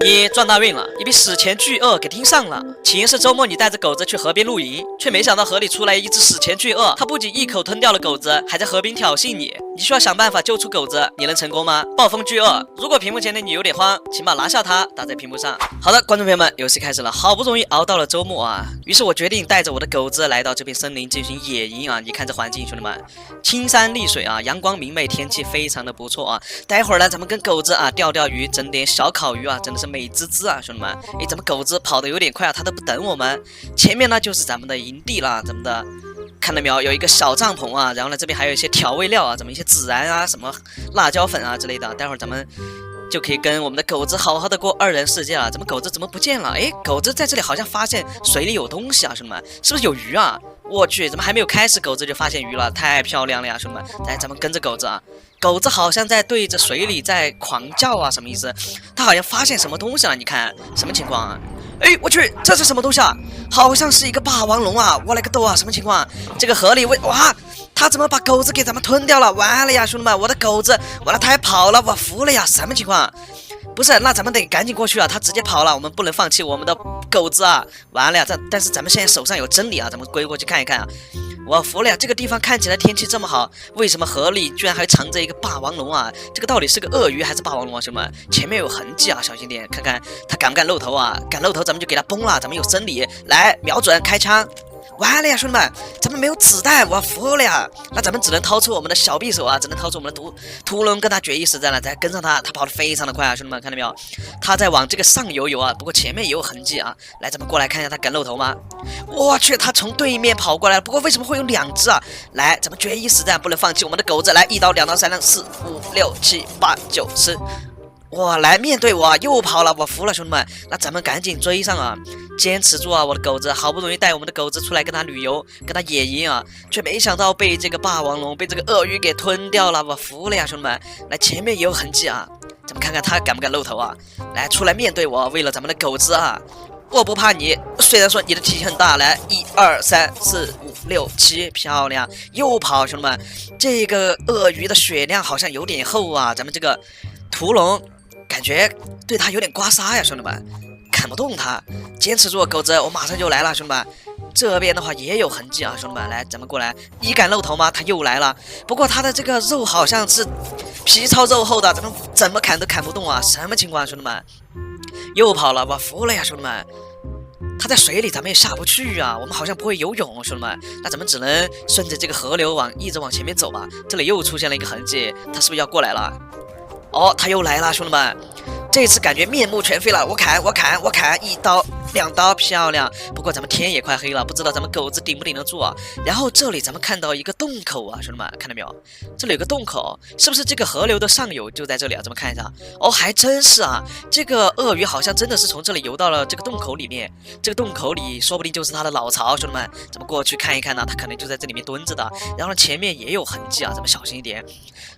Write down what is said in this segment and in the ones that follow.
你撞大运了，你被史前巨鳄给盯上了。起因是周末你带着狗子去河边露营，却没想到河里出来一只史前巨鳄，它不仅一口吞掉了狗子，还在河边挑衅你。你需要想办法救出狗子，你能成功吗？暴风巨鳄，如果屏幕前的你有点慌，请把拿下它打在屏幕上。好的，观众朋友们，游戏开始了，好不容易熬到了周末啊，于是我决定带着我的狗子来到这片森林进行野营啊。你看这环境，兄弟们，青山绿水啊，阳光明媚，天气非常的不错啊。待会儿呢，咱们跟狗子啊钓钓鱼，整点小烤鱼啊，真的是美滋滋啊，兄弟们。哎，咱们狗子跑得有点快啊，它都不等我们。前面呢就是咱们的营地了，咱们的。看到没有，有一个小帐篷啊，然后呢这边还有一些调味料啊，咱们一些孜然啊，什么辣椒粉啊之类的，待会儿咱们就可以跟我们的狗子好好的过二人世界了。咱们狗子怎么不见了？哎，狗子在这里好像发现水里有东西啊，兄弟们，是不是有鱼啊？我去，怎么还没有开始，狗子就发现鱼了，太漂亮了呀，兄弟们！来，咱们跟着狗子啊，狗子好像在对着水里在狂叫啊，什么意思？它好像发现什么东西了，你看什么情况啊？哎，我去，这是什么东西啊？好像是一个霸王龙啊！我勒个豆啊，什么情况啊？这个河里哇，他怎么把狗子给咱们吞掉了？完了呀，兄弟们，我的狗子，完了，他还跑了，我服了呀！什么情况？不是，那咱们得赶紧过去啊！他直接跑了，我们不能放弃我们的狗子啊！完了呀，但是咱们现在手上有真理啊，咱们归过去看一看啊！我服了呀！这个地方看起来天气这么好，为什么河里居然还藏着一个霸王龙啊？这个到底是个鳄鱼还是霸王龙啊？兄弟们，前面有痕迹啊，小心点，看看他敢不敢露头啊？敢露头咱们就给他崩了，咱们有真理，来瞄准开枪。完了呀，兄弟们，咱们没有子弹，我服了呀！那咱们只能掏出我们的小匕首啊，只能掏出我们的屠龙跟他决一死战了，再跟上他，他跑得非常的快啊，兄弟们看到没有？他在往这个上游游啊，不过前面也有痕迹啊。来，咱们过来看一下他敢露头吗？我去，他从对面跑过来了，不过为什么会有两只啊？来，咱们决一死战，不能放弃我们的狗子，来1刀2刀3刀4 5 6 7 8 9 10。哇，来面对我，又跑了，我服了，兄弟们，那咱们赶紧追上啊！坚持住啊，我的狗子，好不容易带我们的狗子出来跟他旅游，跟他野营啊，却没想到被这个霸王龙、被这个鳄鱼给吞掉了，我服了呀，兄弟们！来，前面也有痕迹啊，咱们看看他敢不敢露头啊！来，出来面对我，为了咱们的狗子啊！我不怕你，虽然说你的体型很大，来1 2 3 4 5 6 7，漂亮，又跑，兄弟们，这个鳄鱼的血量好像有点厚啊，咱们这个屠龙。感觉对他有点刮痧呀，兄弟们，砍不动他，坚持住，狗子，我马上就来了，兄弟们。这边的话也有痕迹啊，兄弟们，来，咱们过来，你敢露头吗？他又来了，不过他的这个肉好像是皮糙肉厚的，咱们怎么砍都砍不动啊，什么情况，兄弟们？又跑了，我服了呀，兄弟们。他在水里，咱们也下不去啊，我们好像不会游泳，兄弟们，那咱们只能顺着这个河流一直往前面走吧。这里又出现了一个痕迹，他是不是要过来了？哦，他又来了，兄弟们，这次感觉面目全非了。我砍，1刀2刀，漂亮。不过咱们天也快黑了，不知道咱们狗子顶不顶得住啊。然后这里咱们看到一个洞口啊，兄弟们看到没有？这里有个洞口，是不是这个河流的上游就在这里啊？咱们看一下。哦，还真是啊，这个鳄鱼好像真的是从这里游到了这个洞口里面。这个洞口里说不定就是它的老巢，兄弟们，咱们过去看一看呢，它可能就在这里面蹲着的。然后前面也有痕迹啊，咱们小心一点，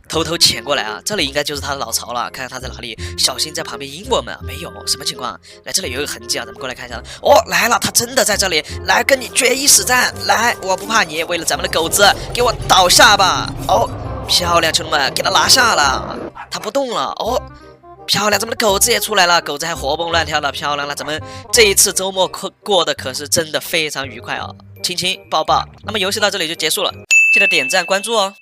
偷偷潜过来啊。这里应该就是它的老巢了，看看它在哪里，小心在旁边阴我们。没有，什么情况？来，这里有一个痕迹啊，咱们过来看一下。哦，来了，他真的在这里，来跟你决一死战，来，我不怕你，为了咱们的狗子，给我倒下吧！哦，漂亮，兄弟们，给他拿下了，他不动了。哦，漂亮，咱们的狗子也出来了，狗子还活蹦乱跳的，漂亮了。咱们这一次周末过得可是真的非常愉快啊，亲亲抱抱。那么游戏到这里就结束了，记得点赞关注哦。